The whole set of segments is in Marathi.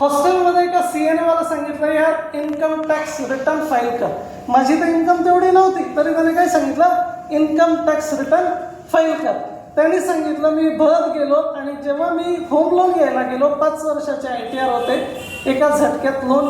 हॉस्टेलमध्ये एका सीएने मला सांगितलं, यार इन्कम टॅक्स रिटर्न फाईल कर. माझी तर इन्कम तेवढी नव्हती, तरी त्याने काय सांगितलं, इन्कम टॅक्स रिटर्न फाईल कर. त्यांनी सांगितलं, मी भरत गेलो आणि जेव्हा मी होम लोन घ्यायला गेलो, 5 वर्षाचे ITR होते, एका झटक्यात लोन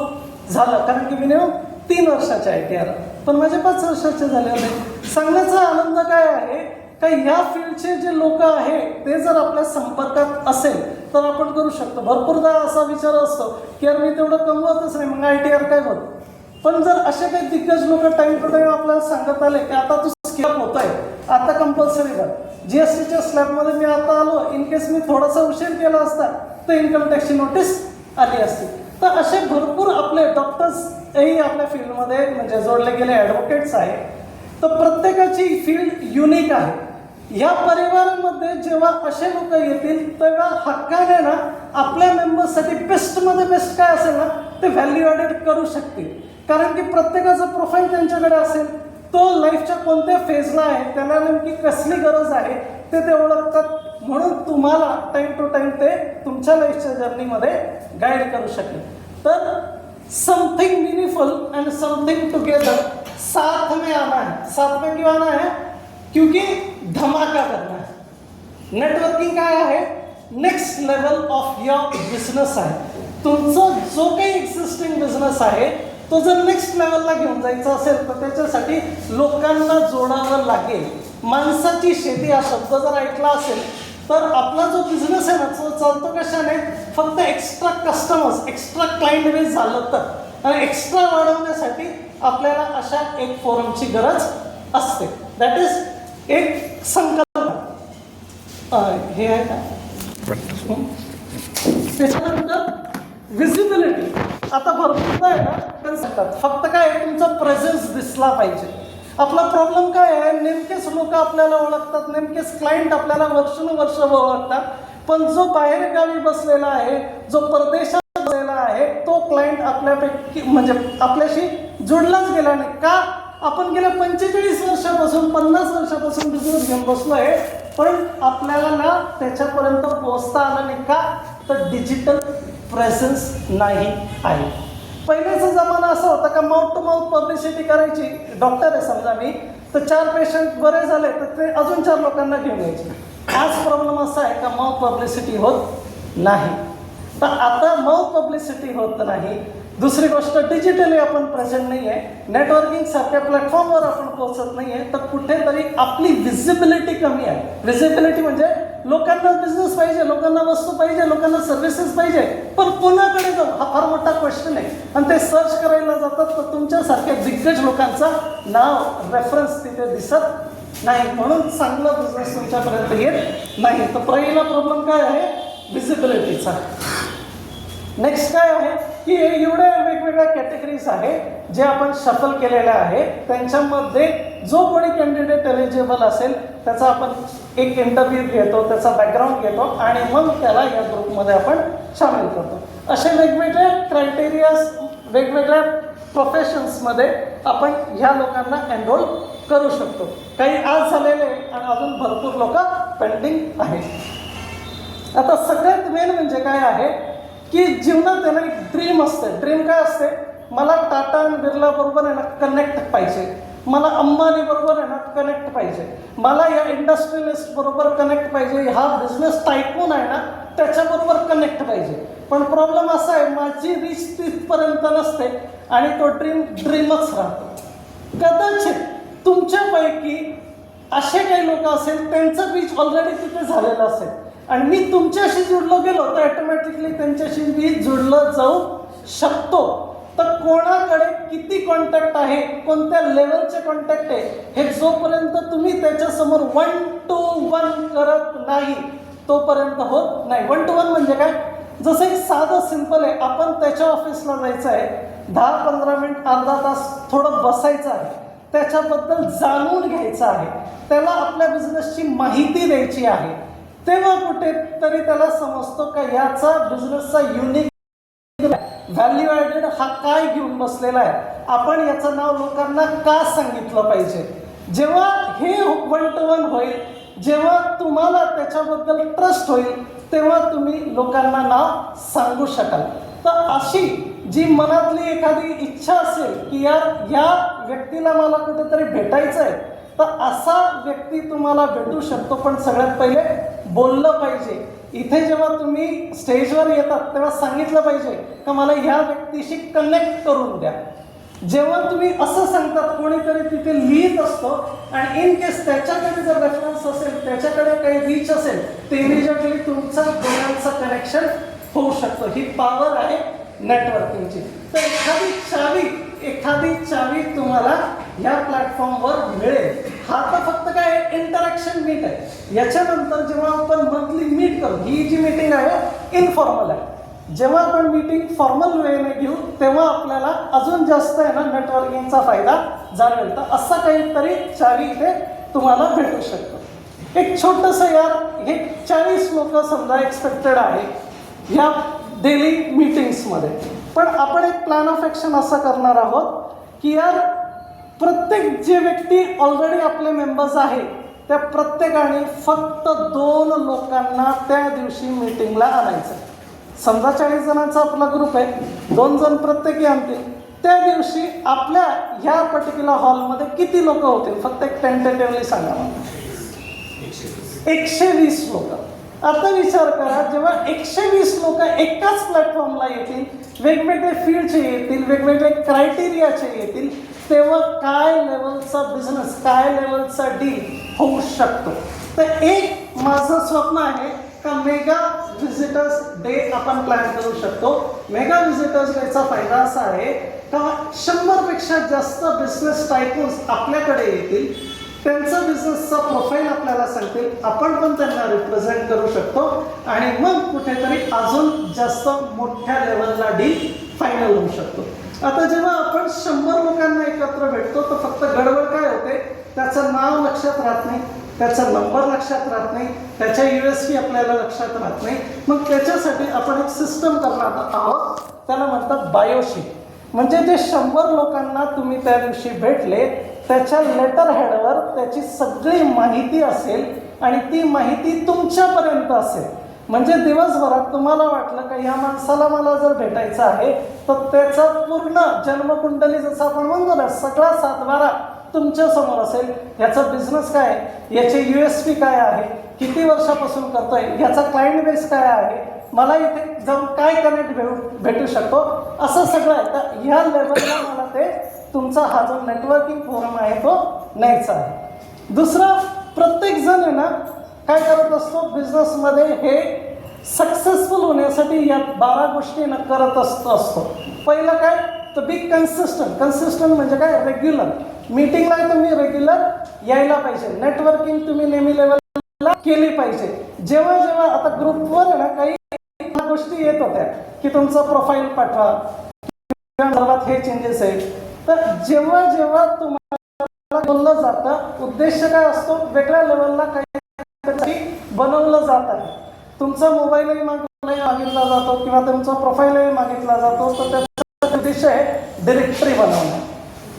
झालं, कारण की मिनिमम 3 वर्षाचे ITR, पण माझे 5 वर्षाचे झाले होते. सांगण्याचा आनंद काय आहे का, ह्या फील्डचे जे लोक आहे ते जर आपल्या संपर्कात असेल तर आपण करू शकतो. भरपूरदा असा विचार असतो की यार मी तेवढं कमवतच नाही, मग ITR काय होतं. पण जर असे काही दिग्गज लोक टाइम टू टाइम आपल्याला सांगत आले की आता तू स्लॅब होत आहे, आता कंपल्सरी कर. GSTच्या स्लॅबमध्ये मी आता आलो, इन केस मी थोडासा उशीर केला असता तर इन्कम टॅक्सची नोटीस आली असती. तर असे भरपूर आपले डॉक्टर्सही आपल्या फील्डमध्ये म्हणजे जोडले गेले ॲडव्होकेट्स आहे. तर प्रत्येकाची फील्ड युनिक आहे. या परिवारामध्ये जेव्हा असे लोक येतील तेव्हा हक्काने ना आपल्या मेंबर्ससाठी बेस्टमध्ये बेस्ट काय असेल ना ते व्हॅल्यू ॲडेड करू शकतील. कारण की प्रत्येकाचं प्रोफाईल त्यांच्याकडे असेल, तो लाईफच्या कोणत्या फेजला आहे, त्याला नेमकी कसली गरज आहे ते ओळखतात. म्हणून तुम्हाला टाईम टू टाईम ते तुमच्या लाईफच्या जर्नीमध्ये गाईड करू शकेल. तर something meaningful end something together साथ में आना है. साथ में क्यों आना है? क्योंकि धमाका करना है. नेटवर्किंग काय आहे, next level of your business आहे. तुमचा जो काही एक्झिस्टिंग बिझनेस आहे तो जर नेक्स्ट लेवलला घेऊन जायचा असेल तर त्याच्यासाठी लोकांना जोडावं लागेल. माणसाची शेती हा शब्द जर ऐकला असेल तर आपला जो बिझनेस आहे ना तो चालतो कशाने, फक्त extra customers, extra client base झालं तर. आणि एक्स्ट्रा वाढवण्यासाठी आपल्याला अशा एक फोरमची गरज असते. दॅट इज एक संकल्पना. हे आहे का त्याच्यानंतर विजिबिलिटी. आता भरपूरदा आहे ना सांगतात फक्त काय तुमचा प्रेझेन्स दिसला पाहिजे. आपला प्रॉब्लेम काय आहे, नेमकेच लोक आपल्याला ओळखतात, नेमकेच क्लायंट आपल्याला वर्षानुवर्ष ओळखतात, पण जो बाहेर गावी बसलेला आहे, जो परदेशात बसलेला आहे, तो क्लायंट आपल्यापैकी म्हणजे आपल्याशी जोडलाच गेला नाही. का? आपण गेल्या 45 वर्षापासून 50 वर्षापासून बिझनेस घेऊन बसलो आहे, पण आपल्याला ना त्याच्यापर्यंत पोहोचता आलं नाही. का? तर डिजिटल प्रेझेन्स नाही आहे. पहिल्याचा जमाना असा होता का माउथ टू माउथ पब्लिसिटी करायची. डॉक्टर आहे समजा मी, तर 4 पेशंट बरे झाले तर ते अजून 4 लोकांना घेऊन यायचे. आज प्रॉब्लेम असा आहे का माउथ पब्लिसिटी होत नाही. तर आता माउथ पब्लिसिटी होत नाही. दुसरी गोष्ट, डिजिटली आपण प्रेझेंट नाही आहे, नेटवर्किंग सारख्या प्लॅटफॉर्मवर आपण पोहोचत नाही आहे, तर कुठेतरी आपली विजिबिलिटी कमी आहे. विजिबिलिटी म्हणजे लोकांना बिझनेस पाहिजे, लोकांना वस्तू पाहिजे, लोकांना सर्व्हिसेस पाहिजे, पण कोणाकडे जाऊ हा फार मोठा क्वेश्चन आहे. आणि ते सर्च करायला जातात तर तुमच्यासारख्या दिग्गज लोकांचं नाव रेफरन्स तिथे दिसत नाही. म्हणून चांगला बिझनेस तुमच्यापर्यंत येत नाही. तर पहिला प्रॉब्लेम काय आहे, विजिबिलिटीचा. नेक्स्ट काय आहे की एवढ्या वेगवेगळ्या कॅटेगरीज आहे जे आपण शफल केलेल्या आहे. त्यांच्यामध्ये जो कोणी कॅन्डिडेट एलिजिबल असेल त्याचा आपण एक इंटरव्ह्यू घेतो, त्याचा बॅकग्राऊंड घेतो आणि मग त्याला या ग्रुपमध्ये आपण सामील करतो. असे वेगवेगळे क्रायटेरियाज वेगवेगळ्या प्रोफेशन्समध्ये आपण ह्या लोकांना एनरोल करू शकतो. काही आज झालेले आणि अजून भरपूर लोक पेंडिंग आहेत. आता सगळ्यात मेन म्हणजे काय आहे की जीवनात त्यांना एक ड्रीम असते. ड्रीम काय असते, मला टाटा आणि बिर्ला बरोबर आहे ना कनेक्ट पाहिजे, मला अंबानी बरोबर आहे ना कनेक्ट पाहिजे, मला या इंडस्ट्रियलिस्ट बरोबर कनेक्ट पाहिजे, हा बिझनेस टायकून आहे ना त्याच्याबरोबर कनेक्ट पाहिजे. पण प्रॉब्लेम असा आहे माझी रीच तिथपर्यंत नसते आणि तो ड्रीमच राहतो. कदाचित तुमच्यापैकी असे काही लोक असेल त्यांचं रीच ऑलरेडी तिथे झालेलं असेल आणि मी तुमच्याशी जोडलो गेलो तर ऑटोमॅटिकली त्यांच्याशी मी जोडलं जाऊ शकतो. तर कोणाकडे किती कॉन्टॅक्ट आहे, कोणत्या लेवलचे कॉन्टॅक्ट आहे, हे जोपर्यंत तुम्ही त्याच्यासमोर 1 to 1 करत नाही तोपर्यंत होत नाही. 1 to 1 म्हणजे काय, जसं एक साधं सिंपल आहे, आपण त्याच्या ऑफिसला जायचं आहे, 10-15 मिनिट अर्धा तास थोडं बसायचं आहे, त्याच्याबद्दल जाणून घ्यायचं आहे, त्याला आपल्या बिझनेसची माहिती द्यायची आहे. तेव्हा कुठेतरी त्याला समजतो का याचा बिझनेसचा युनिक व्हॅल्यू ॲडेड हा काय घेऊन बसलेला आहे, आपण याचं नाव लोकांना का सांगितलं पाहिजे. जेव्हा हे 1 to 1 होईल, जेव्हा तुम्हाला त्याच्याबद्दल ट्रस्ट होईल, तेव्हा तुम्ही लोकांना नाव सांगू शकाल. तर अशी जी मनातली एखादी इच्छा असेल की या व्यक्तीला मला कुठेतरी भेटायचं आहे, तर असा व्यक्ती तुम्हाला भेटू शकतो. पण सगळ्यात पहिले बोललं पाहिजे. इथे जेव्हा तुम्ही स्टेजवर येतात तेव्हा सांगितलं पाहिजे का मला ह्या व्यक्तीशी कनेक्ट करून द्या. जेव्हा तुम्ही असं सांगतात, कोणीतरी तिथे लिहित असतो आणि इन केस त्याच्याकडे जर रेफरन्स असेल, त्याच्याकडे काही रीच असेल, ते इमिजिएटली तुमचं दोघांचं कनेक्शन होऊ शकतं. ही पॉवर आहे नेटवर्किंगची. तर एखादी चावी तुम्हाला ह्या प्लॅटफॉर्मवर मिळेल. हा तर फक्त काय इंटरॅक्शन मीट आहे. याच्यानंतर जेव्हा आपण मंथली मीट करू, ही जी मीटिंग आहे इनफॉर्मल आहे. जेव्हा आपण मीटिंग फॉर्मल वेने घेऊ तेव्हा आपल्याला अजून जास्त आहे ना नेटवर्किंगचा फायदा जाणवेल. तर असं काहीतरी चावी इथे तुम्हाला भेटू शकतं. एक छोटंसं हे 40 लोक समजा एक्सपेक्टेड आहे ह्या डेली मीटिंग्समध्ये. पण आपण एक प्लॅन ऑफ ॲक्शन असं करणार आहोत की प्रत्येक जे व्यक्ती ऑलरेडी आपले मेंबर्स आहे त्या प्रत्येकाने फक्त 2 लोकांना त्या दिवशी मीटिंगला आणायचं. समजा 40 जणांचा आपला ग्रुप आहे, 2 जण प्रत्येकी आणतील. त्या दिवशी आपल्या ह्या पर्टिक्युलर हॉलमध्ये किती लोक होतील फक्त एक टेंटेटिव्हली सांगा मला. 120 लोक. आता विचार करा, जेव्हा 120 लोक एकाच प्लॅटफॉर्मला येतील, वेगवेगळे फील्डचे येतील, वेगवेगळे क्रायटेरियाचे येतील, तेव्हा काय लेवलचा बिझनेस, काय लेवलचा डील होऊ शकतो. तर एक माझं स्वप्न आहे का मेगा व्हिजिटर्स डे आपण प्लॅन करू शकतो. मेगा व्हिजिटर्स डेचा फायदा असा आहे का 100पेक्षा जास्त बिझनेस टायकून्स आपल्याकडे येतील. त्यांचं बिझनेसचा प्रोफाईल आपल्याला सांगतील, आपण पण त्यांना रिप्रेझेंट करू शकतो आणि मग कुठेतरी अजून जास्त मोठ्या लेवलला डील फायनल होऊ शकतो. आता जेव्हा आपण 100 लोकांना एकत्र भेटतो तर फक्त गडबड काय होते, त्याचं नाव लक्षात राहत नाही, त्याचा नंबर लक्षात राहत नाही, त्याच्या USP आपल्याला लक्षात राहत नाही. मग त्याच्यासाठी आपण एक सिस्टम करणार आहोत, त्याला म्हणतात बायोशीट. म्हणजे जे 100 लोकांना तुम्ही त्या दिवशी भेटले त्याच्या लेटर हेडवर त्याची सगळी माहिती असेल आणि ती माहिती तुमच्यापर्यंत असेल. म्हणजे दिवसभरात तुम्हाला वाटलं का या माणसाला मला जर भेटायचं आहे तर त्याचा पूर्ण जन्मकुंडली जसं आपण म्हणतो ना, सगळा 7-12 तुमच्या समोर असेल. याचा बिझनेस काय आहे, याचे USP काय आहे, किती वर्षापासून करतोय, याचा क्लायंट बेस काय आहे, मला इथे जाऊन काय कनेक्ट भेटू शकतो, असं सगळं आहे. तर ह्या लेवलला मला ते तुमचा हा जो नेटवर्किंग फोरम आहे तो न्यायचा आहे. दुसरा, प्रत्येक जण आहे ना काय करत असतो बिझनेसमध्ये, हे सक्सेसफुल होण्यासाठी या 12 गोष्टी ना करत असतो. पहिलं काय तर बी कन्सिस्टंट म्हणजे काय, रेग्युलर. मीटिंगला तुम्ही रेग्युलर यायला पाहिजे. नेटवर्किंग तुम्ही नेहमी लेवलला केली पाहिजे. जेव्हा आता ग्रुपवर आहे ना काही गोष्टी येत होत्या की तुमचं प्रोफाईल पाठवा, सर्वात हे चेंजेस आहेत. तर जेव्हा तुम्हाला बोललं जातं, उद्देश काय असतो, वेगळ्या लेवलला काही बनवलं जात आहे. तुमचा मोबाईलही मागितला जातो किंवा तुमचा प्रोफाईलही मागितला जातो. तर त्याचा उद्देश आहे डिरेक्टरी बनवणं.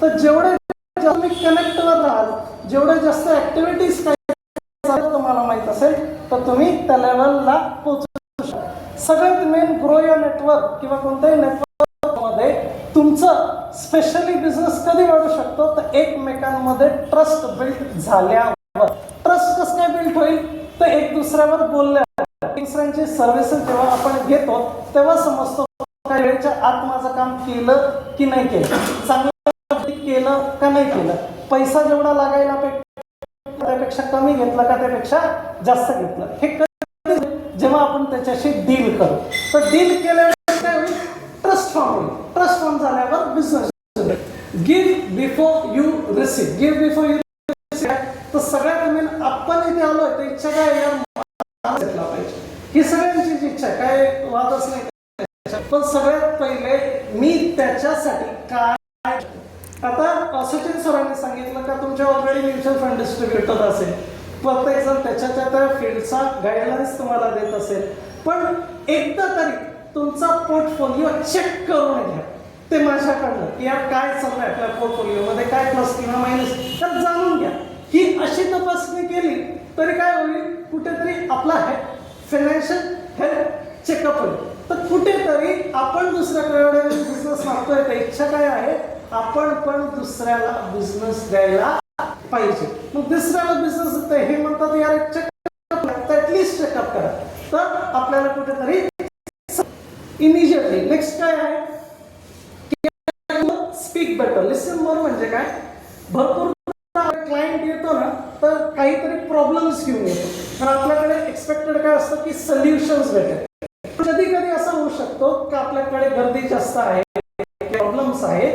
तर जेवढे तुम्ही कनेक्टवर राहाल, जेवढे जास्त ॲक्टिव्हिटीज काय तुम्हाला माहीत असेल तर तुम्ही त्या लेवलला पोहोचू शकता. सगळ्यात मेन, ग्रो युअर नेटवर्क किंवा कोणत्याही नेटवर्कमध्ये तुमचं स्पेशली बिझनेस कधी वाढू शकतो तर एकमेकांमध्ये ट्रस्ट बिल्ड झाल्यावर. ट्रस्ट कसं काय बिल्ड होईल तर एक दुसऱ्यावर बोलल्यावर. दुसऱ्यांची सर्व्हिसेस जेव्हा आपण घेतो तेव्हा समजतो काही वेळेच्या आत माझं काम केलं की नाही केलं, चांगलं केलं का नाही केलं, पैसा जेवढा लागायला त्यापेक्षा कमी घेतला का त्यापेक्षा जास्त घेतलं. हे कधी जेव्हा आपण त्याच्याशी डील करू. तर डील केल्यावर काय होईल, ट्रस्ट फॉर्म होईल. ट्रस्ट फॉर्म झाल्यावर business. Give before you receive. Give before you receive. तर सगळ्यात मेन आपण इथे आलोय तर इच्छा काय यार घेतला पाहिजे, ही सगळ्यांचीच इच्छा, काय वादच नाही. पण सगळ्यात पहिले मी त्याच्यासाठी काय, आता सचिन सरांनी सांगितलं का तुमच्या ऑलरेडी म्युच्युअल फंड डिस्ट्रीब्युटर असेल, प्रत्येक जण त्याच्या त्या फील्डचा गाईडलाईन्स तुम्हाला देत असेल. पण एकदा तरी तुमचा पोर्टफोलिओ चेक करून घ्या ते माझ्याकडनं की यार काय चाललंय आपल्या पोर्टफोलिओमध्ये, काय प्लस किंवा मायनस, तर जाणून घ्या. ही अशी तपासणी केली तरी काय होईल, कुठेतरी आपला फायनान्शियल हेल्थ चेकअप होईल. तर कुठेतरी आपण दुसऱ्याकडे बिझनेस मागतोय तर इच्छा काय आहे, आपण पण दुसऱ्याला बिझनेस द्यायला पाहिजे. मग दुसऱ्याला बिझनेस देतोय हे म्हणतात यार चेकअप ऍटलीस्ट चेकअप करा. तर आपल्याला कुठेतरी इमिजिएटली नेक्स्ट काय आहे, स्पीक बेटर लिसन मोर. म्हणजे काय, भरपूर क्लायंट येतो ना तर काहीतरी प्रॉब्लेम्स घेऊन येतो, तर आपल्याकडे एक्सपेक्टेड काय असतं की सोल्युशन्स भेटेल. कधी कधी असं होऊ शकतो की आपल्याकडे गर्दी जास्त आहे, प्रॉब्लेम्स आहे,